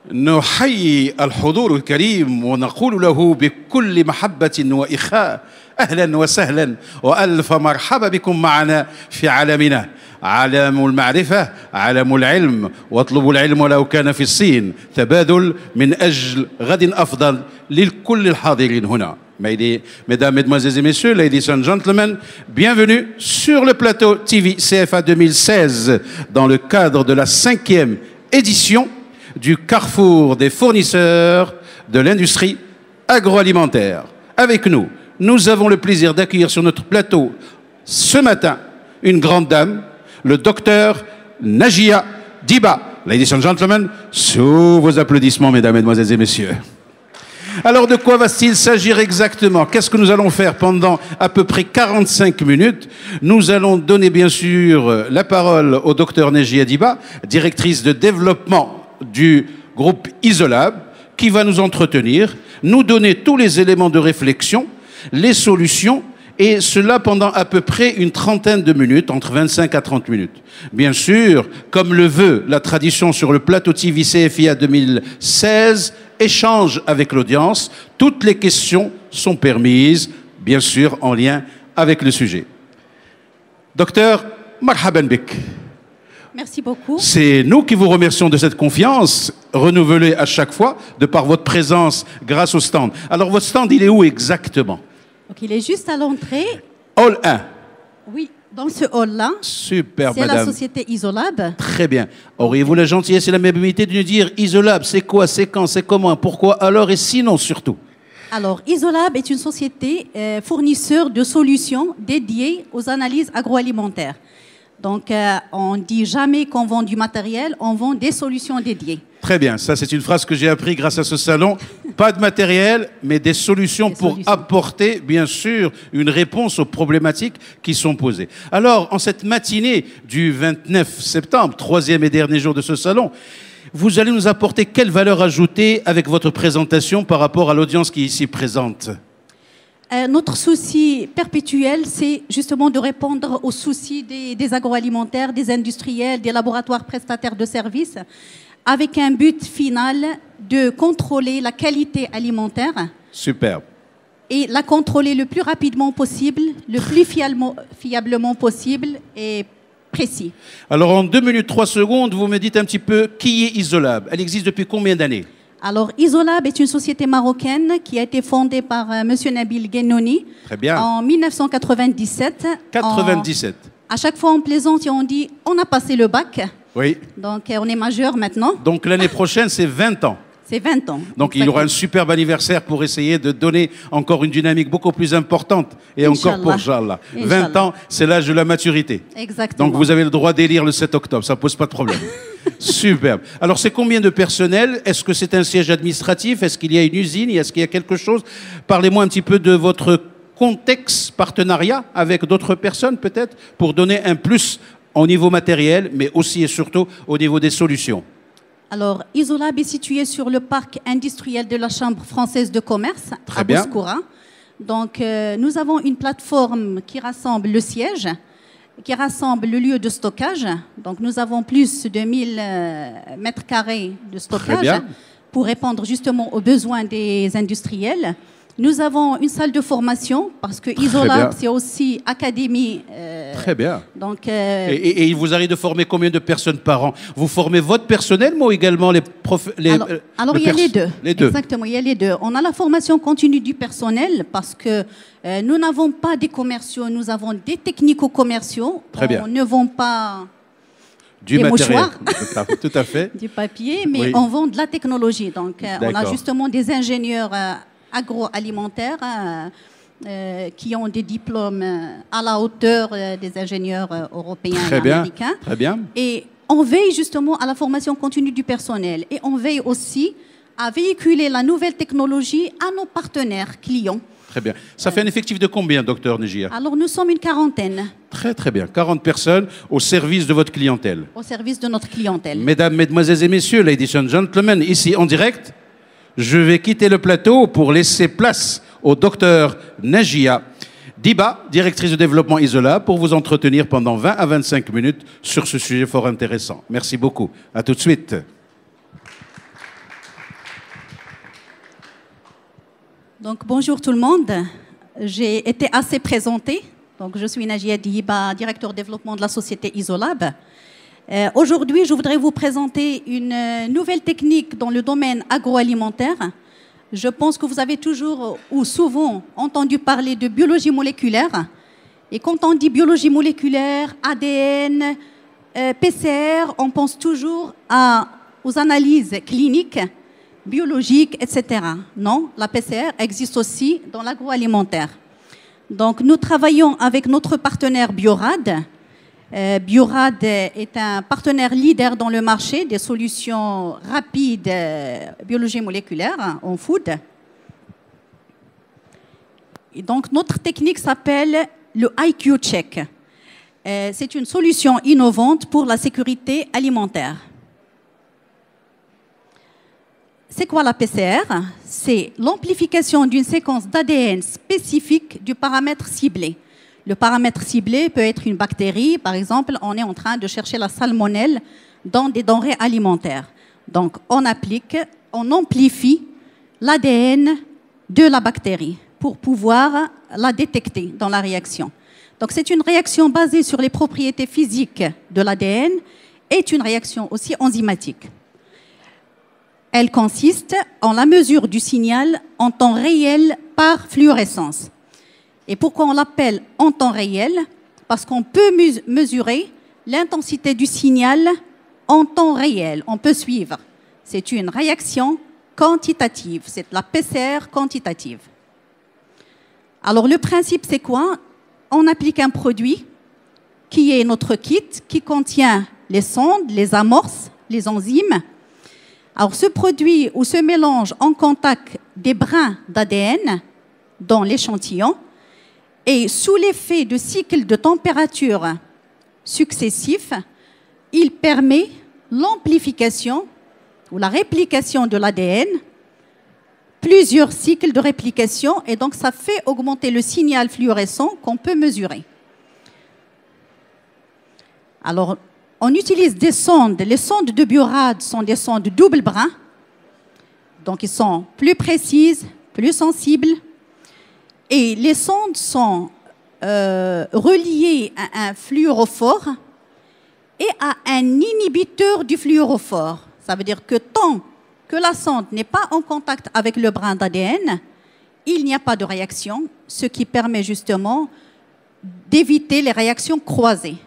نحيي الحضور الكريم ونقول له بكل محبة وإخاء أهلا وسهلا وألف مرحبا بكم معنا في عالمنا، عالم المعرفة، عالم العلم، واطلبوا العلم ولو كان في الصين، تبادل من أجل غد أفضل لكل الحاضرين هنا. Mesdames, Mesdemoiselles et Messieurs, Ladies and Gentlemen, bienvenue sur le plateau TV CFA 2016 dans le cadre de la 5e édition du Carrefour des fournisseurs de l'industrie agroalimentaire. Avec nous, nous avons le plaisir d'accueillir sur notre plateau ce matin une grande dame, le docteur Najia Diba. Ladies and Gentlemen, sous vos applaudissements, Mesdames, Mesdemoiselles et Messieurs. Alors de quoi va-t-il s'agir exactement? Qu'est-ce que nous allons faire pendant à peu près 45 minutes? Nous allons donner bien sûr la parole au docteur Najia Diba, directrice de développement du groupe Isolab, qui va nous entretenir, nous donner tous les éléments de réflexion, les solutions, et cela pendant à peu près une trentaine de minutes, entre 25 à 30 minutes. Bien sûr, comme le veut la tradition sur le plateau TV CFIA 2016, échange avec l'audience, toutes les questions sont permises, bien sûr en lien avec le sujet. Docteur, marhaban bik. Merci beaucoup. C'est nous qui vous remercions de cette confiance renouvelée à chaque fois de par votre présence grâce au stand. Alors votre stand, il est où exactement? Donc, il est juste à l'entrée. Hall 1. Oui, dans ce hall-là. Super, madame. C'est la société Isolab. Très bien. Auriez-vous la gentillesse et l'amabilité de nous dire Isolab, c'est quoi, c'est quand, c'est comment, pourquoi, alors et sinon surtout? Alors, Isolab est une société fournisseur de solutions dédiées aux analyses agroalimentaires. Donc, on ne dit jamais qu'on vend du matériel, on vend des solutions dédiées. Très bien, ça c'est une phrase que j'ai appris grâce à ce salon. Pas de matériel, mais des solutions pour apporter, bien sûr, une réponse aux problématiques qui sont posées. Alors, en cette matinée du 29 septembre, 3e et dernier jour de ce salon, vous allez nous apporter quelle valeur ajoutée avec votre présentation par rapport à l'audience qui est ici présente? Notre souci perpétuel, c'est justement de répondre aux soucis des agroalimentaires, des industriels, des laboratoires prestataires de services, avec un but final de contrôler la qualité alimentaire. Superbe. Et la contrôler le plus rapidement possible, le plus fiablement possible et précis. Alors en 2 minutes 3 secondes, vous me dites un petit peu qui est Isolab. Elle existe depuis combien d'années? Alors, Isolab est une société marocaine qui a été fondée par M. Nabil Guennouni. Très bien. En 1997. 97. À chaque fois, on plaisante et on dit on a passé le bac. Oui. Donc, on est majeur maintenant. Donc, l'année prochaine, c'est 20 ans. C'est 20 ans. Donc, il y aura un superbe anniversaire pour essayer de donner encore une dynamique beaucoup plus importante. Et Inch'Allah. encore pour Inch'Allah. 20 ans, c'est l'âge de la maturité. Exactement. Donc, vous avez le droit d'élire le 7 octobre. Ça ne pose pas de problème. Superbe. Alors, c'est combien de personnel? Est-ce que c'est un siège administratif? Est-ce qu'il y a une usine? Est-ce qu'il y a quelque chose? Parlez-moi un petit peu de votre contexte, partenariat avec d'autres personnes, peut-être, pour donner un plus au niveau matériel, mais aussi et surtout au niveau des solutions. Alors, Isolab est situé sur le parc industriel de la Chambre française de commerce Très à bien. Bouskoura. Donc, nous avons une plateforme qui rassemble le siège, qui rassemble le lieu de stockage. Donc, nous avons plus de 1000 mètres carrés de stockage pour répondre justement aux besoins des industriels. Nous avons une salle de formation parce que Isolab, c'est aussi académie. Très bien. Donc, et il vous arrive de former combien de personnes par an? Vous formez votre personnel, mais également les alors il y a les deux. Les deux. Exactement, il y a les deux. On a la formation continue du personnel parce que nous n'avons pas des commerciaux, nous avons des technico-commerciaux. Très bien. On ne vend pas du des matériel. mouchoirs, Tout à fait. du papier, mais Oui. on vend de la technologie. Donc, on a D'accord. justement des ingénieurs agroalimentaires qui ont des diplômes à la hauteur des ingénieurs européens Très et bien. américains. Très bien. Et on veille justement à la formation continue du personnel. Et on veille aussi à véhiculer la nouvelle technologie à nos partenaires clients. Très bien. Ça fait un effectif de combien, docteur Najia? Alors, nous sommes une quarantaine. Très, très bien. 40 personnes au service de votre clientèle. Au service de notre clientèle. Mesdames, Mesdemoiselles et Messieurs, Ladies and Gentlemen, ici en direct, je vais quitter le plateau pour laisser place au docteur Najia Diba, directrice de développement Isolab, pour vous entretenir pendant 20 à 25 minutes sur ce sujet fort intéressant. Merci beaucoup. À tout de suite. Donc, bonjour tout le monde. J'ai été assez présentée. Donc, je suis Nadia Dihiba, directeur développement de la société Isolab. Aujourd'hui, je voudrais vous présenter une nouvelle technique dans le domaine agroalimentaire. Je pense que vous avez toujours ou souvent entendu parler de biologie moléculaire. Et quand on dit biologie moléculaire, ADN, PCR, on pense toujours aux analyses cliniques, biologiques, etc. Non, la PCR existe aussi dans l'agroalimentaire. Donc, nous travaillons avec notre partenaire Biorad. Biorad est un partenaire leader dans le marché des solutions rapides biologie moléculaire en food. Et donc, notre technique s'appelle le IQ Check. C'est une solution innovante pour la sécurité alimentaire. C'est quoi la PCR? C'est l'amplification d'une séquence d'ADN spécifique du paramètre ciblé. Le paramètre ciblé peut être une bactérie. Par exemple, on est en train de chercher la salmonelle dans des denrées alimentaires. Donc, on amplifie l'ADN de la bactérie pour pouvoir la détecter dans la réaction. Donc, c'est une réaction basée sur les propriétés physiques de l'ADN et une réaction aussi enzymatique. Elle consiste en la mesure du signal en temps réel par fluorescence. Et pourquoi on l'appelle en temps réel? Parce qu'on peut mesurer l'intensité du signal en temps réel. On peut suivre. C'est une réaction quantitative. C'est la PCR quantitative. Alors, le principe, c'est quoi? On applique un produit qui est notre kit, qui contient les sondes, les amorces, les enzymes. Alors, ce produit ou ce mélange en contact des brins d'ADN dans l'échantillon et sous l'effet de cycles de température successifs, il permet l'amplification ou la réplication de l'ADN, plusieurs cycles de réplication, et donc ça fait augmenter le signal fluorescent qu'on peut mesurer. Alors, on utilise des sondes. Les sondes de Biorad sont des sondes double brin. Donc, ils sont plus précises, plus sensibles. Et les sondes sont reliées à un fluorophore et à un inhibiteur du fluorophore. Ça veut dire que tant que la sonde n'est pas en contact avec le brin d'ADN, il n'y a pas de réaction, ce qui permet justement d'éviter les réactions croisées.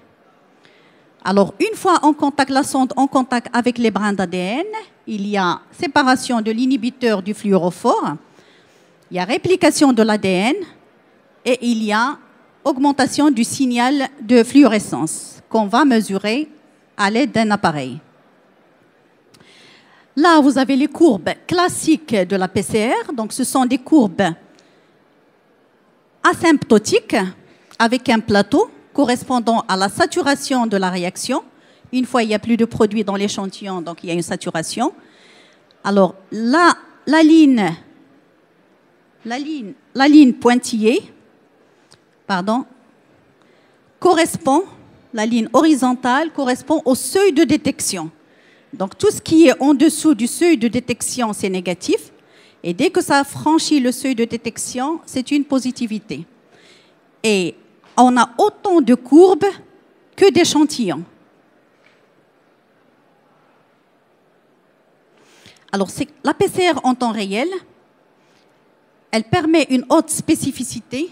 Alors, une fois la sonde en contact avec les brins d'ADN, il y a séparation de l'inhibiteur du fluorophore, il y a réplication de l'ADN et il y a augmentation du signal de fluorescence qu'on va mesurer à l'aide d'un appareil. Là, vous avez les courbes classiques de la PCR. Donc, ce sont des courbes asymptotiques avec un plateau correspondant à la saturation de la réaction. Une fois, il n'y a plus de produit dans l'échantillon, donc il y a une saturation. Alors, là, la ligne pointillée, la ligne horizontale correspond au seuil de détection. Donc, tout ce qui est en dessous du seuil de détection, c'est négatif. Et dès que ça franchit le seuil de détection, c'est une positivité. Et on a autant de courbes que d'échantillons. Alors, la PCR en temps réel, elle permet une haute spécificité,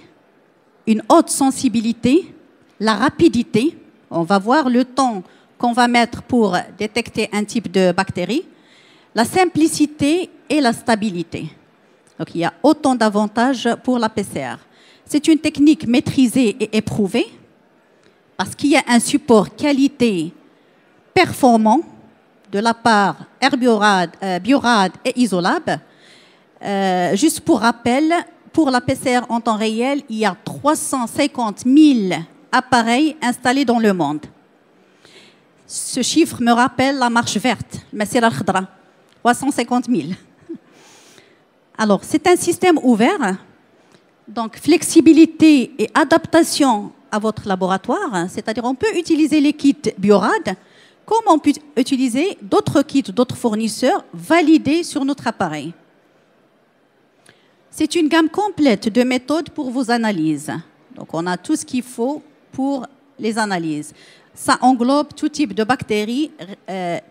une haute sensibilité, la rapidité. On va voir le temps qu'on va mettre pour détecter un type de bactérie, la simplicité et la stabilité. Donc, il y a autant d'avantages pour la PCR. C'est une technique maîtrisée et éprouvée parce qu'il y a un support qualité performant de la part Biorad et Isolab. Juste pour rappel, pour la PCR en temps réel, il y a 350 000 appareils installés dans le monde. Ce chiffre me rappelle la marche verte, Masira al-Khadra, 350 000. Alors, c'est un système ouvert, donc flexibilité et adaptation à votre laboratoire, c'est-à-dire on peut utiliser les kits Biorad comme on peut utiliser d'autres kits, d'autres fournisseurs validés sur notre appareil. C'est une gamme complète de méthodes pour vos analyses. Donc, on a tout ce qu'il faut pour les analyses. Ça englobe tout type de bactéries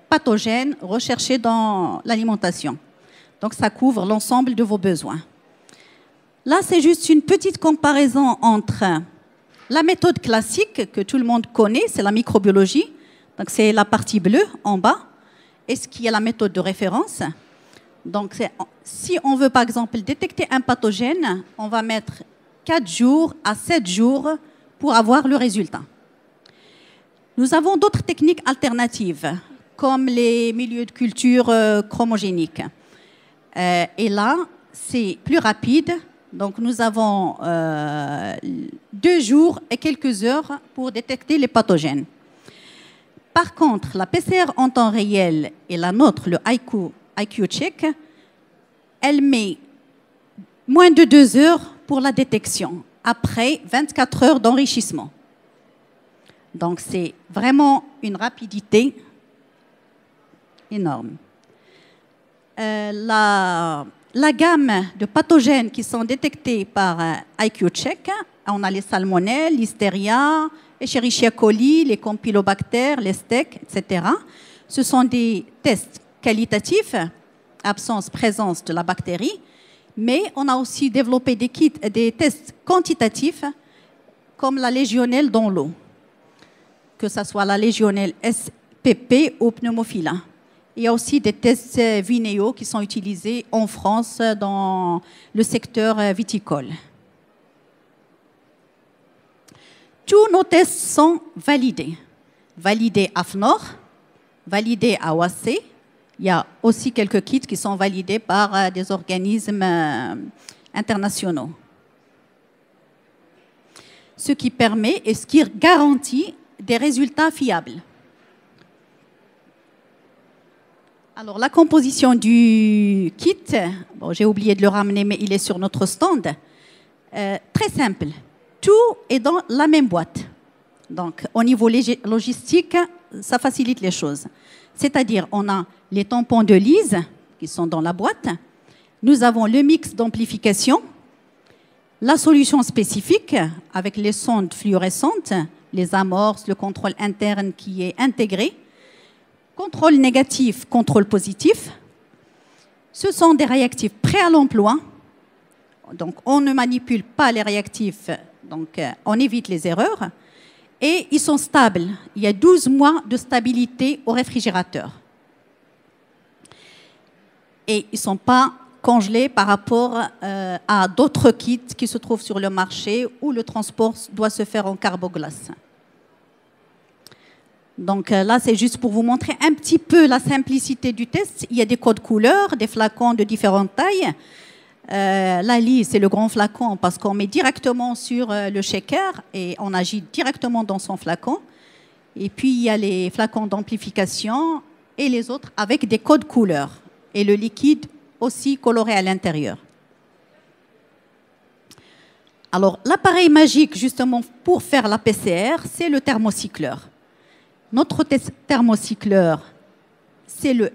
pathogènes recherchées dans l'alimentation. Donc, ça couvre l'ensemble de vos besoins. Là, c'est juste une petite comparaison entre la méthode classique que tout le monde connaît, c'est la microbiologie. Donc, c'est la partie bleue en bas. Et ce qui est la méthode de référence. Donc, si on veut, par exemple, détecter un pathogène, on va mettre 4 jours à 7 jours pour avoir le résultat. Nous avons d'autres techniques alternatives, comme les milieux de culture chromogéniques. Et là, c'est plus rapide. Donc, nous avons 2 jours et quelques heures pour détecter les pathogènes. Par contre, la PCR en temps réel et la nôtre, le IQ Check, elle met moins de 2 heures pour la détection, après 24 heures d'enrichissement. Donc, c'est vraiment une rapidité énorme. La gamme de pathogènes qui sont détectés par IQ Check, on a les salmonelles, listeria, Escherichia coli, les campylobactères, les steaks, etc. Ce sont des tests qualitatifs, absence, présence de la bactérie, mais on a aussi développé des tests quantitatifs, comme la légionnelle dans l'eau, que ce soit la légionnelle SPP ou pneumophila. Il y a aussi des tests Vinéo qui sont utilisés en France dans le secteur viticole. Tous nos tests sont validés. Validés à FNOR, validés à OAC. Il y a aussi quelques kits qui sont validés par des organismes internationaux. Ce qui permet et ce qui garantit des résultats fiables. Alors, la composition du kit, bon, j'ai oublié de le ramener, mais il est sur notre stand. Très simple. Tout est dans la même boîte. Donc, au niveau logistique, ça facilite les choses. C'est-à-dire, on a les tampons de Lise qui sont dans la boîte. Nous avons le mix d'amplification, la solution spécifique avec les sondes fluorescentes, les amorces, le contrôle interne qui est intégré, contrôle négatif, contrôle positif. Ce sont des réactifs prêts à l'emploi. Donc, on ne manipule pas les réactifs, donc on évite les erreurs. Et ils sont stables. Il y a 12 mois de stabilité au réfrigérateur. Et ils ne sont pas congelés par rapport à d'autres kits qui se trouvent sur le marché où le transport doit se faire en carboglace. Donc là, c'est juste pour vous montrer un petit peu la simplicité du test. Il y a des codes couleurs, des flacons de différentes tailles. La Lise, c'est le grand flacon parce qu'on met directement sur le shaker et on agit directement dans son flacon. Et puis, il y a les flacons d'amplification et les autres avec des codes couleurs. Et le liquide aussi coloré à l'intérieur. Alors, l'appareil magique, justement, pour faire la PCR, c'est le thermocycleur. Notre thermocycleur, c'est le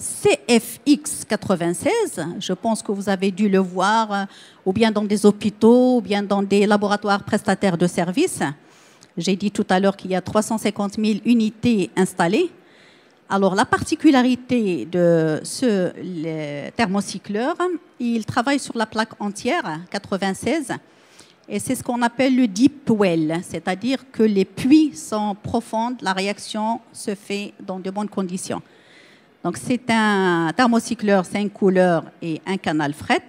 CFX96. Je pense que vous avez dû le voir ou bien dans des hôpitaux ou bien dans des laboratoires prestataires de services. J'ai dit tout à l'heure qu'il y a 350 000 unités installées. Alors, la particularité de ce thermocycleur, il travaille sur la plaque entière, 96, et c'est ce qu'on appelle le deep well, c'est-à-dire que les puits sont profondes, la réaction se fait dans de bonnes conditions. Donc, c'est un thermocycleur 5 couleurs et un canal fret.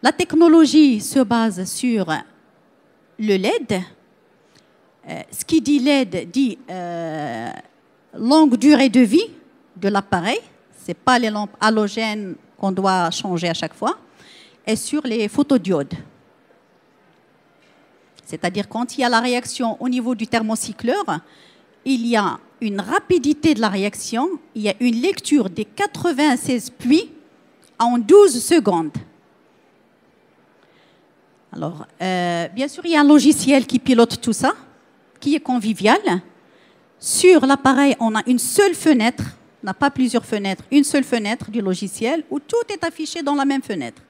La technologie se base sur le LED. Ce qui dit LED dit longue durée de vie de l'appareil. Ce n'est pas les lampes halogènes qu'on doit changer à chaque fois. Et sur les photodiodes. C'est-à-dire quand il y a la réaction au niveau du thermocycleur, il y a une rapidité de la réaction, il y a une lecture des 96 puits en 12 secondes. Alors, bien sûr, il y a un logiciel qui pilote tout ça, qui est convivial. Sur l'appareil, on a une seule fenêtre, on n'a pas plusieurs fenêtres, une seule fenêtre du logiciel où tout est affiché dans la même fenêtre.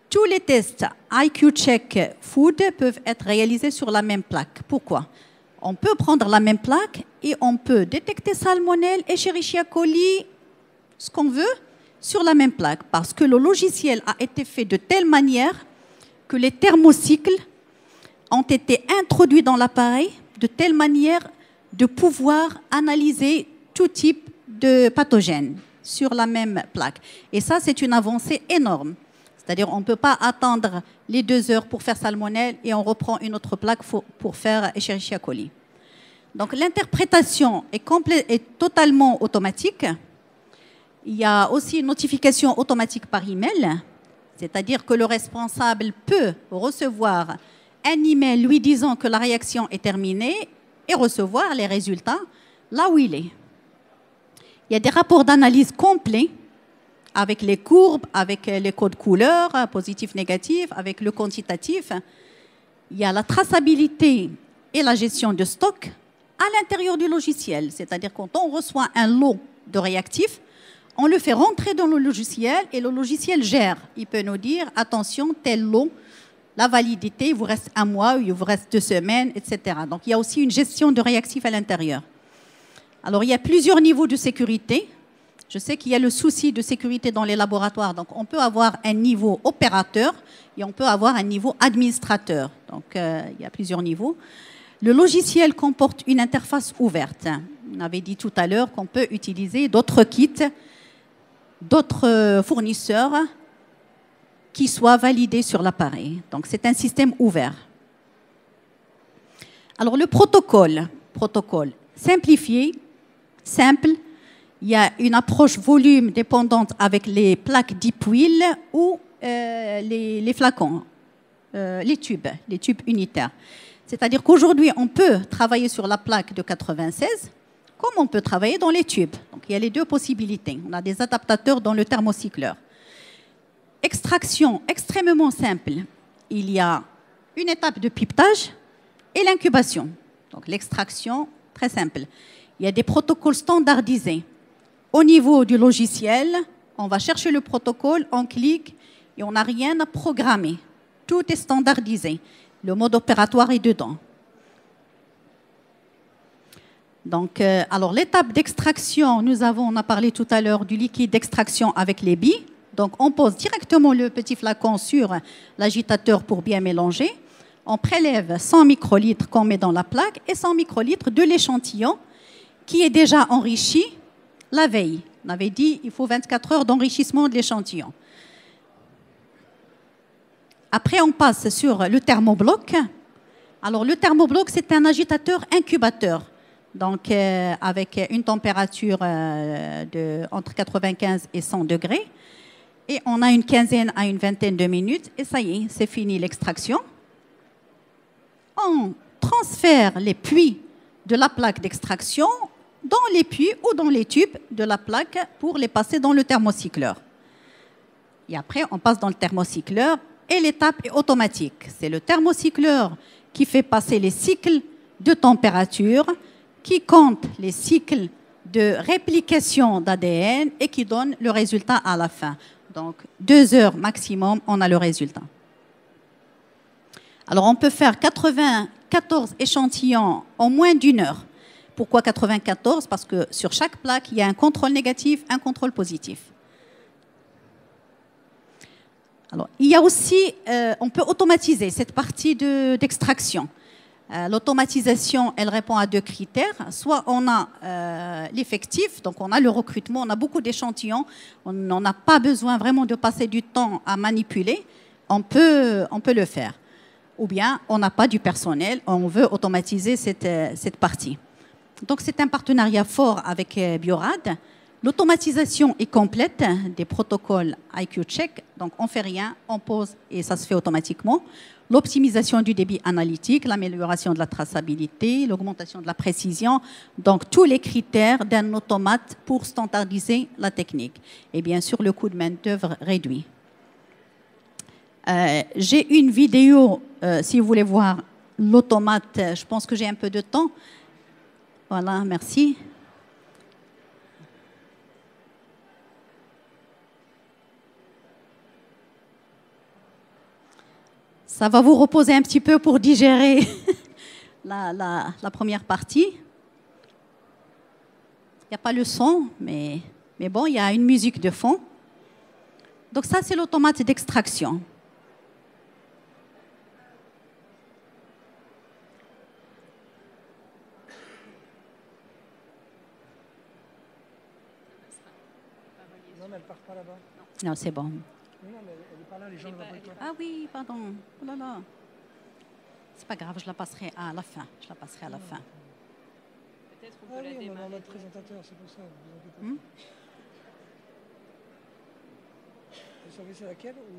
tous les tests IQ Check Food peuvent être réalisés sur la même plaque. Pourquoi? On peut prendre la même plaque et on peut détecter salmonelle, Escherichia coli, ce qu'on veut, sur la même plaque. Parce que le logiciel a été fait de telle manière que les thermocycles ont été introduits dans l'appareil de telle manière de pouvoir analyser tout type de pathogènes sur la même plaque. Et ça, c'est une avancée énorme. C'est-à-dire qu'on ne peut pas attendre les 2 heures pour faire salmonelle et on reprend une autre plaque pour faire Escherichia coli. Donc l'interprétation est totalement automatique. Il y a aussi une notification automatique par email, c'est-à-dire que le responsable peut recevoir un email lui disant que la réaction est terminée et recevoir les résultats là où il est. Il y a des rapports d'analyse complets avec les courbes, avec les codes couleurs, positif, négatif, avec le quantitatif. Il y a la traçabilité et la gestion de stock à l'intérieur du logiciel. C'est-à-dire quand on reçoit un lot de réactifs, on le fait rentrer dans le logiciel et le logiciel gère. Il peut nous dire, attention, tel lot, la validité, il vous reste 1 mois, il vous reste 2 semaines, etc. Donc il y a aussi une gestion de réactifs à l'intérieur. Alors il y a plusieurs niveaux de sécurité. Je sais qu'il y a le souci de sécurité dans les laboratoires. Donc on peut avoir un niveau opérateur et on peut avoir un niveau administrateur. Donc il y a plusieurs niveaux. Le logiciel comporte une interface ouverte. On avait dit tout à l'heure qu'on peut utiliser d'autres kits, d'autres fournisseurs qui soient validés sur l'appareil. Donc c'est un système ouvert. Alors le protocole simplifié, simple. Il y a une approche volume dépendante avec les plaques deep wheel ou les flacons, les tubes unitaires. C'est-à-dire qu'aujourd'hui, on peut travailler sur la plaque de 96 comme on peut travailler dans les tubes. Donc, il y a les 2 possibilités. On a des adaptateurs dans le thermocycleur. Extraction extrêmement simple. Il y a une étape de pipetage et l'incubation. Donc, l'extraction, très simple. Il y a des protocoles standardisés. Au niveau du logiciel, on va chercher le protocole, on clique et on n'a rien à programmer. Tout est standardisé. Le mode opératoire est dedans. Donc, alors l'étape d'extraction, on a parlé tout à l'heure du liquide d'extraction avec les billes. Donc, on pose directement le petit flacon sur l'agitateur pour bien mélanger. On prélève 100 microlitres qu'on met dans la plaque et 100 microlitres de l'échantillon qui est déjà enrichi la veille. On avait dit qu'il faut 24 heures d'enrichissement de l'échantillon. Après, on passe sur le thermobloc. Alors, le thermobloc, c'est un agitateur incubateur. Donc, avec une température entre 95 et 100 degrés. Et on a une quinzaine à une vingtaine de minutes. Et ça y est, c'est fini l'extraction. On transfère les puits de la plaque d'extraction dans les puits ou dans les tubes de la plaque pour les passer dans le thermocycleur. Et après, on passe dans le thermocycleur et l'étape est automatique. C'est le thermocycleur qui fait passer les cycles de température, qui compte les cycles de réplication d'ADN et qui donne le résultat à la fin. Donc, 2 heures maximum, on a le résultat. Alors, on peut faire 94 échantillons en moins d'1 heure. Pourquoi 94? Parce que sur chaque plaque, il y a un contrôle négatif, un contrôle positif. Alors, il y a aussi, on peut automatiser cette partie d'extraction. L'automatisation, elle répond à 2 critères. Soit on a l'effectif, donc on a le recrutement, on a beaucoup d'échantillons, on n'a pas besoin vraiment de passer du temps à manipuler, on peut le faire. Ou bien on n'a pas du personnel, on veut automatiser cette partie. Donc c'est un partenariat fort avec Biorad. L'automatisation est complète des protocoles IQ Check, donc on ne fait rien, on pose et ça se fait automatiquement. L'optimisation du débit analytique, l'amélioration de la traçabilité, l'augmentation de la précision, donc tous les critères d'un automate pour standardiser la technique. Et bien sûr, le coût de main-d'œuvre réduit. J'ai une vidéo, si vous voulez voir l'automate, je pense que j'ai un peu de temps. Voilà, merci. Ça va vous reposer un petit peu pour digérer la première partie. Il n'y a pas le son, mais bon, il y a une musique de fond. Donc ça, c'est l'automate d'extraction. Non, mais elle part pas là-bas. Non, c'est bon. Non, mais elle est pas là, les gens ne voient pas. Ah oui, pardon. Oh là là. C'est pas grave, je la passerai à la fin. Je la passerai à la fin. Peut-être on Ah peut la oui, on est en démarrer. mode présentateur, c'est pour ça. Vous inquiétez pas. Vous savez c'est laquelle ou...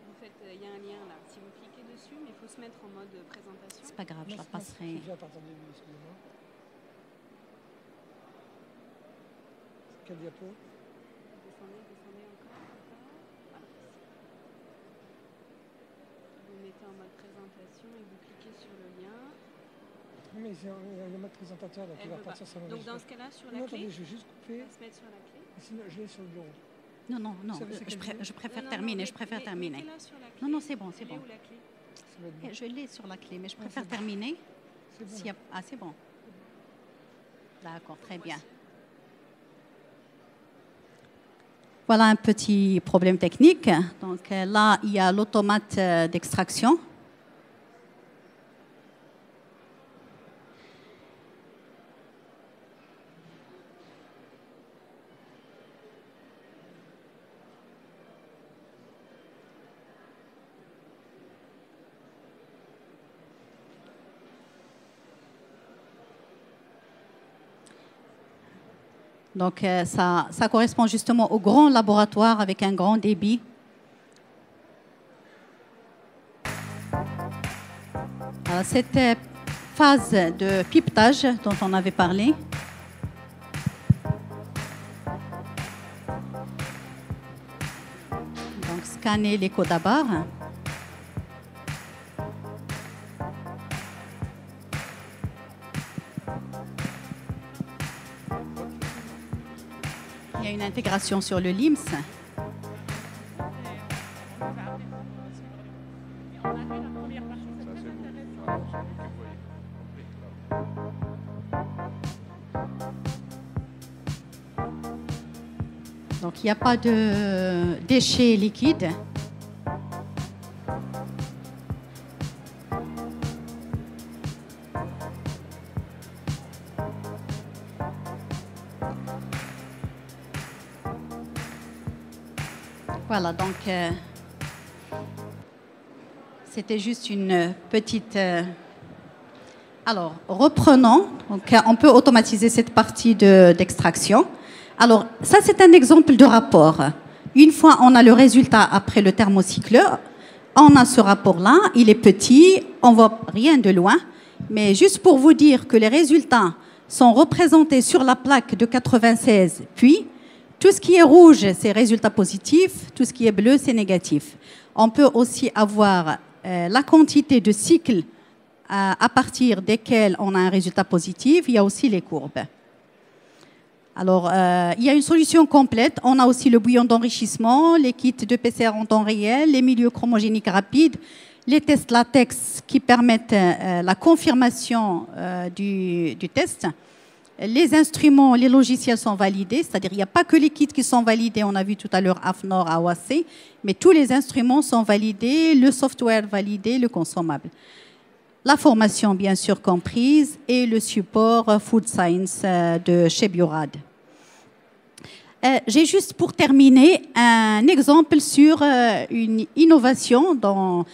Vous faites, il y a un lien là. Si vous cliquez dessus, mais il faut se mettre en mode présentation. C'est pas grave, je la passerai. Attendez, excusez-moi. Quel diapo? Descendez encore. Voilà. Vous mettez en mode présentation et vous cliquez sur le lien. Non, mais il y a le mode présentateur là, qui Elle va veut pas. partir sur le Donc dans ce cas-là, sur la Non, clé, attendez, je vais juste couper. on va se mettre sur la clé. Sinon, je l'ai sur le bureau. Non, non, non, Vous savez, c'est quel bureau? je préfère Non, terminer, non, je préfère terminer. mettez-la sur la clé. Non, non, c'est bon, c'est Elle est bon. où la clé? Ça va être bon. Je l'ai sur la clé, mais je préfère c'est bon. terminer. C'est bon. S'il y a- Ah, c'est bon. D'accord, très bien. Voilà un petit problème technique. Donc là, il y a l'automate d'extraction. Donc ça correspond justement au grand laboratoire avec un grand débit. Alors, cette phase de pipetage dont on avait parlé. Donc scanner les codes à barre. Il y a une intégration sur le LIMS. Donc il n'y a pas de déchets liquides. Voilà, donc c'était juste une petite... Alors, reprenons. Donc, on peut automatiser cette partie d'extraction. Alors, ça, c'est un exemple de rapport. Une fois on a le résultat après le thermocycleur, on a ce rapport-là, il est petit, on ne voit rien de loin. Mais juste pour vous dire que les résultats sont représentés sur la plaque de 96, puis tout ce qui est rouge, c'est résultat positif, tout ce qui est bleu, c'est négatif. On peut aussi avoir la quantité de cycles à partir desquels on a un résultat positif. Il y a aussi les courbes. Alors, il y a une solution complète. On a aussi le bouillon d'enrichissement, les kits de PCR en temps réel, les milieux chromogéniques rapides, les tests latex qui permettent la confirmation du test. Les instruments, les logiciels sont validés, c'est-à-dire il n'y a pas que les kits qui sont validés, on a vu tout à l'heure AFNOR, AOAC, mais tous les instruments sont validés, le software validé, le consommable. La formation, bien sûr, comprise, et le support Food Science de chez Biorad. J'ai juste pour terminer un exemple sur une innovation dont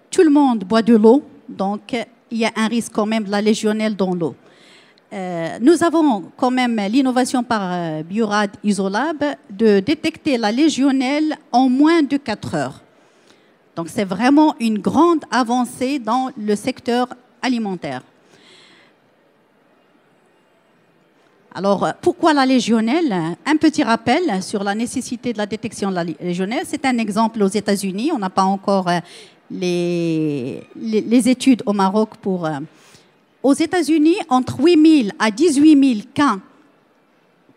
tout le monde boit de l'eau, donc il y a un risque quand même de la légionnelle dans l'eau. Nous avons quand même l'innovation par Biorad Isolab de détecter la légionnelle en moins de 4 heures. Donc c'est vraiment une grande avancée dans le secteur alimentaire. Alors, pourquoi la légionnelle? Un petit rappel sur la nécessité de la détection de la légionnelle. C'est un exemple aux États-Unis. On n'a pas encore les études au Maroc pour... Aux États-Unis, entre 8 000 à 18 000 cas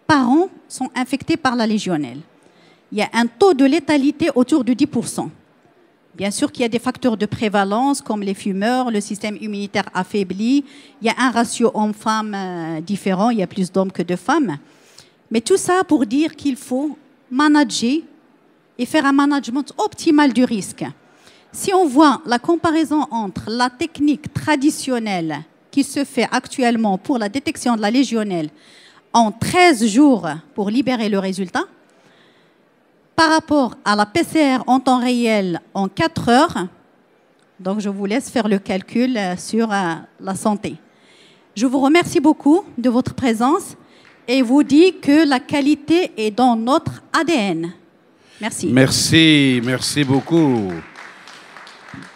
par an sont infectés par la légionnelle. Il y a un taux de létalité autour de 10%. Bien sûr qu'il y a des facteurs de prévalence comme les fumeurs, le système immunitaire affaibli. Il y a un ratio homme-femme différent, il y a plus d'hommes que de femmes. Mais tout ça pour dire qu'il faut manager et faire un management optimal du risque. Si on voit la comparaison entre la technique traditionnelle qui se fait actuellement pour la détection de la légionnelle en 13 jours pour libérer le résultat, par rapport à la PCR en temps réel en 4 heures, donc je vous laisse faire le calcul sur la santé. Je vous remercie beaucoup de votre présence et vous dis que la qualité est dans notre ADN. Merci. Merci, merci beaucoup.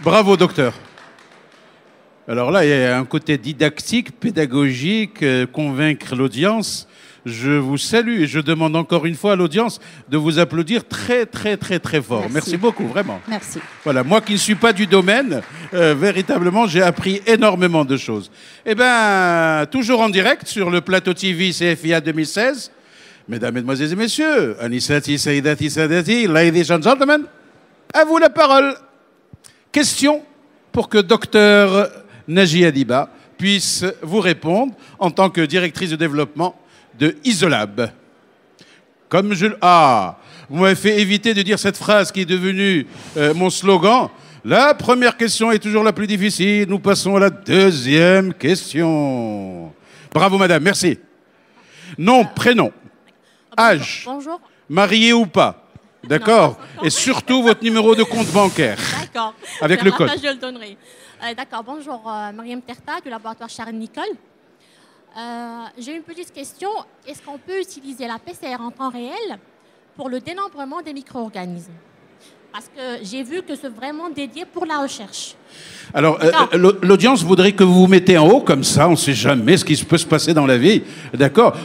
Bravo, docteur. Alors là, il y a un côté didactique, pédagogique, convaincre l'audience. Je vous salue et je demande encore une fois à l'audience de vous applaudir très, très, très, très fort. Merci beaucoup, vraiment. Merci. Voilà, moi qui ne suis pas du domaine, véritablement, j'ai appris énormément de choses. Eh bien, toujours en direct sur le plateau TV CFIA 2016, mesdames, mesdemoiselles et messieurs, Anissati, Saïdati, Sadati, ladies and gentlemen, à vous la parole. Question pour que docteur Najia Diba puisse vous répondre en tant que directrice de développement de Isolab. Comme je... Ah, vous m'avez fait éviter de dire cette phrase qui est devenue mon slogan. La première question est toujours la plus difficile. Nous passons à la deuxième question. Bravo, madame, merci. Nom, prénom, âge, bonjour. Marié ou pas, d'accord? Et surtout votre numéro de compte bancaire. D'accord. Avec le code. Je le donnerai. D'accord, bonjour, Mariam Terta du laboratoire Charles Nicole. J'ai une petite question. Est-ce qu'on peut utiliser la PCR en temps réel pour le dénombrement des micro-organismes? Parce que j'ai vu que c'est vraiment dédié pour la recherche. Alors, l'audience voudrait que vous vous mettez en haut, comme ça, on ne sait jamais ce qui peut se passer dans la vie. D'accord?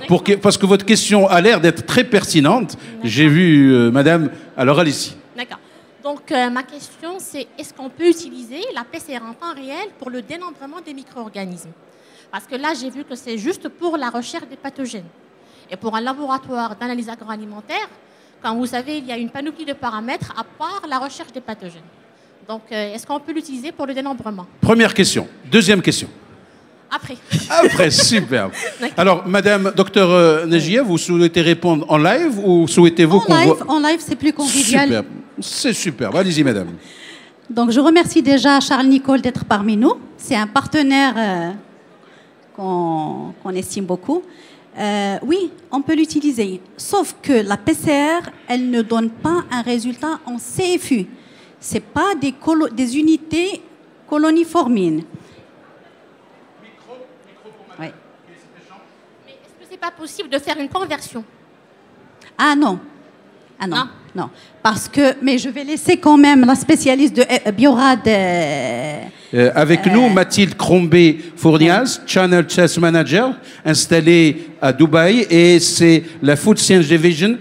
Parce que votre question a l'air d'être très pertinente. J'ai vu, madame, alors allez-y. D'accord. Donc, ma question, c'est est-ce qu'on peut utiliser la PCR en temps réel pour le dénombrement des micro-organismes? Parce que là, j'ai vu que c'est juste pour la recherche des pathogènes. Et pour un laboratoire d'analyse agroalimentaire, comme vous savez, il y a une panoplie de paramètres à part la recherche des pathogènes. Donc, est-ce qu'on peut l'utiliser pour le dénombrement? Première question. Deuxième question. Après. Après, superbe. Alors, madame, docteur Najia, vous souhaitez répondre en live ou souhaitez-vous qu'on voit... En live, c'est plus convivial. Superbe. C'est superbe. Allez-y, madame. Donc, je remercie déjà Charles Nicole d'être parmi nous. C'est un partenaire qu'on estime beaucoup. Oui, on peut l'utiliser. Sauf que la PCR, elle ne donne pas un résultat en CFU. Ce n'est pas des unités coloniformines. Oui. Mais est-ce que ce n'est pas possible de faire une conversion? Ah non. Ah non. Non. Parce que, mais je vais laisser quand même la spécialiste de Biorad. Avec nous, Mathilde Crombé-Fournias, Channel Test Manager, installée à Dubaï, et c'est la Food Science Division,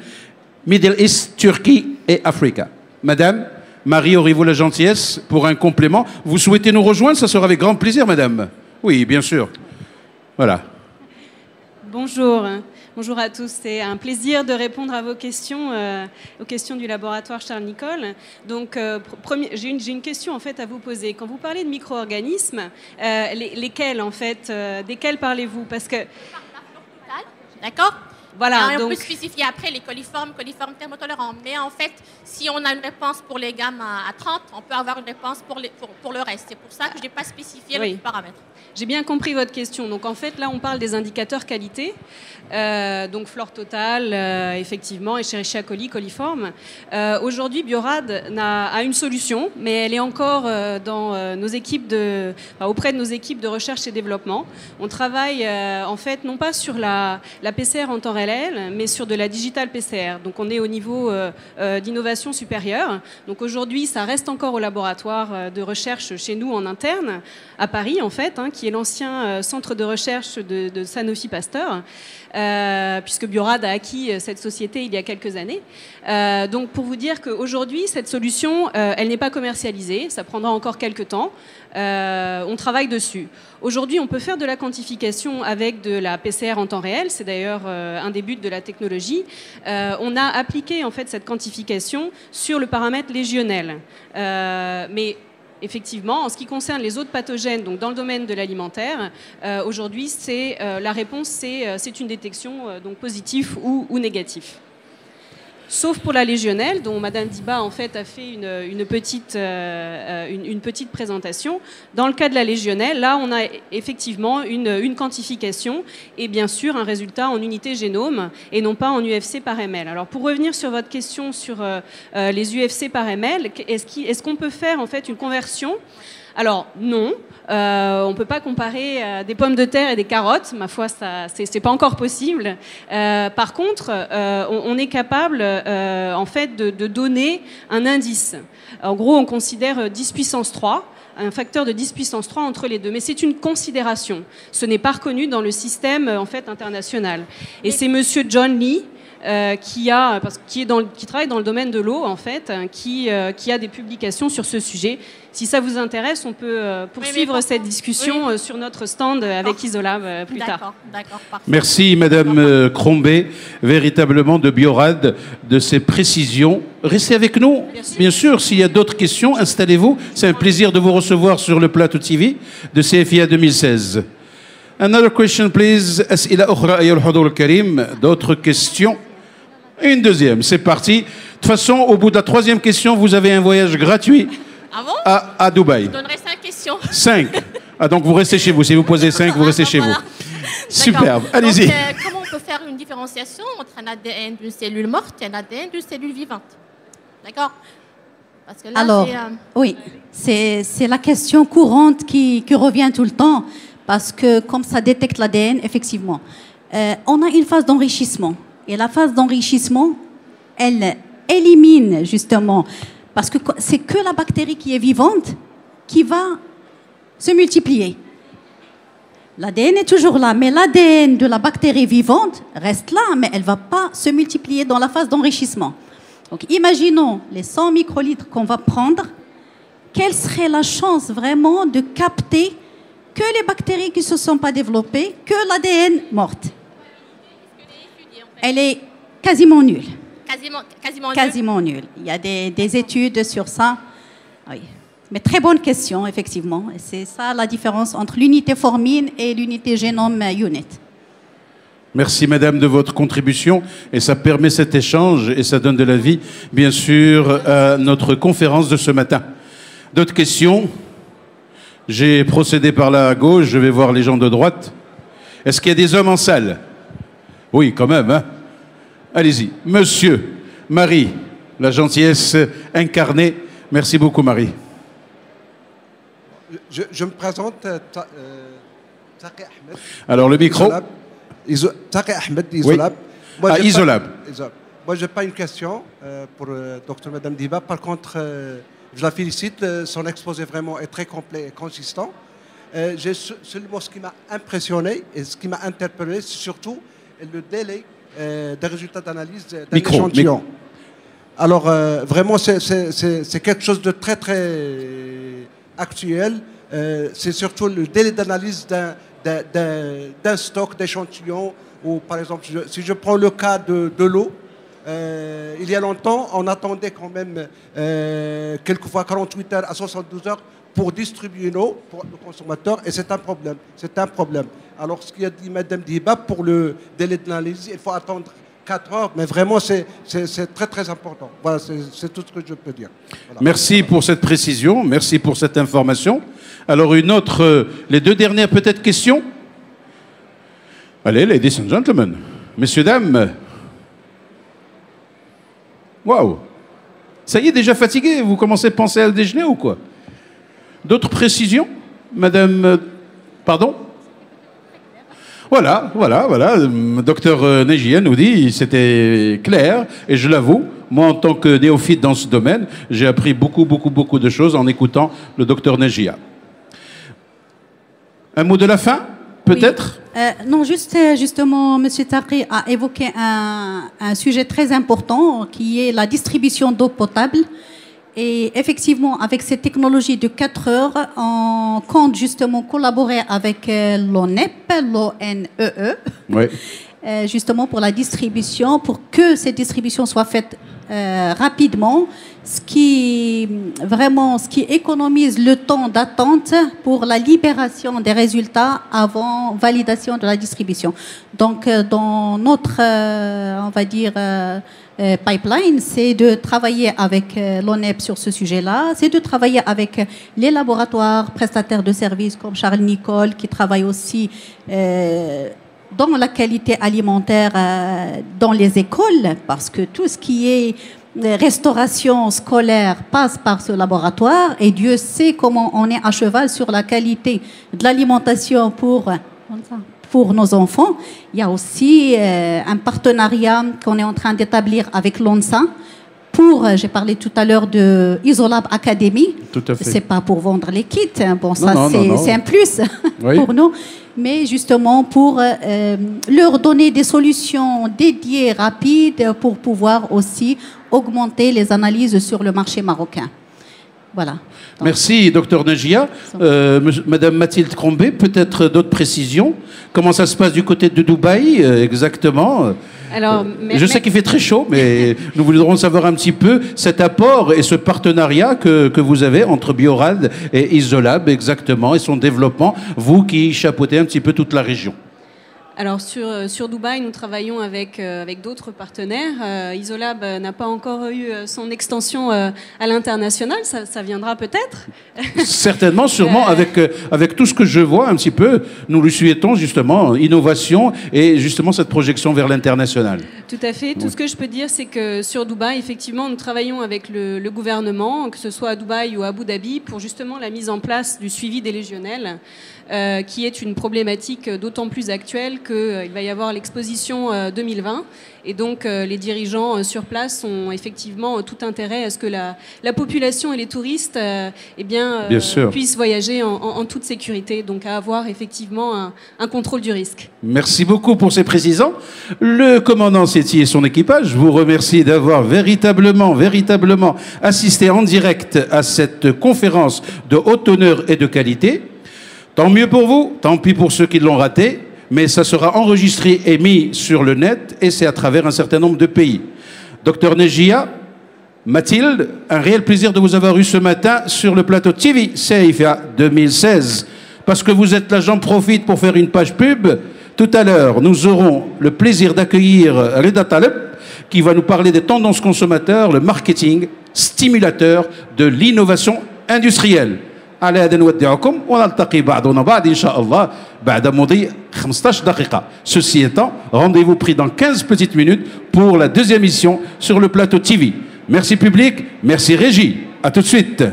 Middle East, Turquie et Africa. Madame, Marie, aurez-vous la gentillesse pour un complément? Vous souhaitez nous rejoindre? Ça sera avec grand plaisir, madame. Oui, bien sûr. Voilà. Bonjour. Bonjour à tous, c'est un plaisir de répondre à vos questions du laboratoire Charles Nicole. Donc, j'ai une question en fait à vous poser. Quand vous parlez de micro-organismes, lesquels en fait, desquels parlez-vous? Parce que... D'accord. Voilà, on donc... peut spécifier après les coliformes thermotolérants. Mais en fait, si on a une réponse pour les gammes à 30, on peut avoir une réponse pour le reste. C'est pour ça que je n'ai pas spécifié les paramètres. J'ai bien compris votre question. Donc en fait, là, on parle des indicateurs qualité. Donc flore totale, effectivement, Escherichia coli, coliforme. Aujourd'hui, Biorad a une solution, mais elle est encore dans nos équipes auprès de nos équipes de recherche et développement. On travaille en fait non pas sur la PCR en temps réel, mais sur de la digital PCR. Donc on est au niveau d'innovation supérieure. Donc aujourd'hui, ça reste encore au laboratoire de recherche chez nous en interne, à Paris en fait, qui est l'ancien centre de recherche de Sanofi Pasteur, puisque Biorad a acquis cette société il y a quelques années. Donc pour vous dire qu'aujourd'hui, cette solution, elle n'est pas commercialisée, ça prendra encore quelques temps. On travaille dessus. Aujourd'hui, on peut faire de la quantification avec de la PCR en temps réel. C'est d'ailleurs un des buts de la technologie, on a appliqué en fait cette quantification sur le paramètre légionnel. Mais effectivement, en ce qui concerne les autres pathogènes, donc dans le domaine de l'alimentaire, aujourd'hui, la réponse, c'est une détection donc positive ou négative. Sauf pour la légionnelle, dont Madame Diba en fait a fait une petite présentation. Dans le cas de la légionnelle, là, on a effectivement une quantification et bien sûr un résultat en unité génome et non pas en UFC par ml. Alors pour revenir sur votre question sur les UFC par ml, est-ce qu'on peut faire en fait une conversion ? Alors non, on ne peut pas comparer des pommes de terre et des carottes, ma foi, c'est pas encore possible. Par contre, on est capable en fait de donner un indice. En gros, on considère 10 puissance 3, un facteur de 10 puissance 3 entre les deux, mais c'est une considération. Ce n'est pas reconnu dans le système en fait international. Et c'est Monsieur John Lee qui travaille dans le domaine de l'eau en fait, qui a des publications sur ce sujet. Si ça vous intéresse, on peut poursuivre cette discussion sur notre stand avec Isolab plus tard. D'accord, parfait. Merci Madame Crombé, véritablement de Biorad, de ces précisions. Restez avec nous, bien sûr, s'il y a d'autres questions, installez-vous. C'est un plaisir de vous recevoir sur le plateau TV de CFIA 2016. Another question, please. أسئلة أخرى أيها الحضور الكريم. D'autres questions? Une deuxième, c'est parti. De toute façon, au bout de la troisième question, vous avez un voyage gratuit à Dubaï. Je donnerai 5 questions. 5. Ah, donc vous restez chez vous. Si vous posez 5, vous restez chez vous. Superbe. Allez-y. Comment on peut faire une différenciation entre un ADN d'une cellule morte et un ADN d'une cellule vivante? D'accord? Parce que là, alors, oui, c'est la question courante qui revient tout le temps. Parce que comme ça détecte l'ADN, effectivement, on a une phase d'enrichissement. Et la phase d'enrichissement, elle élimine justement, parce que c'est que la bactérie qui est vivante qui va se multiplier. L'ADN est toujours là, mais l'ADN de la bactérie vivante reste là, mais elle ne va pas se multiplier dans la phase d'enrichissement. Donc imaginons les 100 microlitres qu'on va prendre, quelle serait la chance vraiment de capter que les bactéries qui ne se sont pas développées, que l'ADN morte. Elle est quasiment nulle. Quasiment nulle. Il y a des études sur ça. Oui. Mais très bonne question, effectivement. C'est ça la différence entre l'unité formine et l'unité génome unit. Merci Madame de votre contribution et ça permet cet échange et ça donne de la vie, bien sûr, à notre conférence de ce matin. D'autres questions? J'ai procédé par là à gauche, je vais voir les gens de droite. Est-ce qu'il y a des hommes en salle? Oui, quand même, hein? Allez-y. Monsieur, Marie, la gentillesse incarnée. Merci beaucoup, Marie. Je me présente, Taqi Ahmed. Alors, le micro. Taqi Ahmed, Isolab. Oui. Isolab. Moi, je n'ai pas une question pour Dr Madame Diba. Par contre, je la félicite. Son exposé vraiment est très complet et consistant. Seulement, ce qui m'a impressionné et ce qui m'a interpellé, c'est surtout le délai des résultats d'analyse d'un échantillon. Alors, vraiment, c'est quelque chose de très, très actuel. C'est surtout le délai d'analyse d'un stock d'échantillons. Ou, par exemple, si je prends le cas de l'eau, il y a longtemps, on attendait quand même quelquefois 48 heures à 72 heures pour distribuer l'eau pour le consommateur, et c'est un problème. C'est un problème. Alors, ce qu'a dit Mme Diba, pour le délai d'analyse, il faut attendre 4 heures, mais vraiment, c'est très, très important. Voilà, c'est tout ce que je peux dire. Voilà. Merci pour cette précision, merci pour cette information. Alors, une autre, les deux dernières peut-être questions? Allez, ladies and gentlemen, messieurs, dames. Waouh! Ça y est, déjà fatigué? Vous commencez à penser à le déjeuner ou quoi? D'autres précisions? Madame... Pardon? Voilà. Docteur Nejia nous dit, c'était clair, et je l'avoue, moi en tant que néophyte dans ce domaine, j'ai appris beaucoup de choses en écoutant le docteur Nejia. Un mot de la fin, peut-être? Oui. Non, justement, M. Taqi a évoqué un sujet très important qui est la distribution d'eau potable. Et effectivement, avec cette technologie de 4 heures, on compte justement collaborer avec l'ONEP, l'ONEE, oui. justement pour la distribution, pour que cette distribution soit faite rapidement, ce qui économise le temps d'attente pour la libération des résultats avant validation de la distribution. Donc, dans notre, on va dire, pipeline, c'est de travailler avec l'ONEP sur ce sujet-là, c'est de travailler avec les laboratoires prestataires de services comme Charles Nicolle, qui travaillent aussi dans la qualité alimentaire dans les écoles, parce que tout ce qui est restauration scolaire passe par ce laboratoire, et Dieu sait comment on est à cheval sur la qualité de l'alimentation pour nos enfants. Il y a aussi un partenariat qu'on est en train d'établir avec l'ONSA pour, j'ai parlé tout à l'heure de Isolab Academy. Tout à fait. C'est pas pour vendre les kits, bon, non, ça non, c'est un plus oui. pour nous, mais justement pour leur donner des solutions dédiées, rapides, pour pouvoir aussi augmenter les analyses sur le marché marocain. Voilà. Donc, merci, docteur Najia. Madame Mathilde Crombé, peut-être d'autres précisions? Comment ça se passe du côté de Dubaï, exactement? Alors, je sais qu'il fait très chaud, mais nous voudrons savoir un petit peu cet apport et ce partenariat que vous avez entre Biorad et Isolab, exactement, et son développement, vous qui chapeautez un petit peu toute la région. Alors sur Dubaï, nous travaillons avec d'autres partenaires. Isolab n'a pas encore eu son extension à l'international, ça viendra peut-être. Certainement, sûrement, avec tout ce que je vois un petit peu, nous lui souhaitons justement innovation et justement cette projection vers l'international. Tout à fait. Tout ce que je peux dire, c'est que sur Dubaï, effectivement, nous travaillons avec le gouvernement, que ce soit à Dubaï ou à Abu Dhabi, pour justement la mise en place du suivi des légionnels, qui est une problématique d'autant plus actuelle qu'il va y avoir l'exposition 2020. Et donc, les dirigeants sur place ont effectivement tout intérêt à ce que la population et les touristes bien puissent voyager en toute sécurité. Donc, à avoir effectivement un contrôle du risque. Merci beaucoup pour ces précisions. Le commandant Sethi et son équipage vous remercie d'avoir véritablement assisté en direct à cette conférence de haute teneur et de qualité. Tant mieux pour vous, tant pis pour ceux qui l'ont raté, mais ça sera enregistré et mis sur le net, et c'est à travers un certain nombre de pays. Docteur Najia, Mathilde, un réel plaisir de vous avoir eu ce matin sur le plateau TV Seifa 2016. Parce que vous êtes là, j'en profite pour faire une page pub. Tout à l'heure, nous aurons le plaisir d'accueillir Reda Taleb, qui va nous parler des tendances consommateurs, le marketing stimulateur de l'innovation industrielle. على هذا نودعكم ونلتقي بعضنا بعض إن شاء الله بعد مضي 15 دقيقة. Ceci étant, rendez-vous pris dans 15 petites minutes pour la deuxième émission sur le plateau TV. Merci public, merci régie. À tout de suite.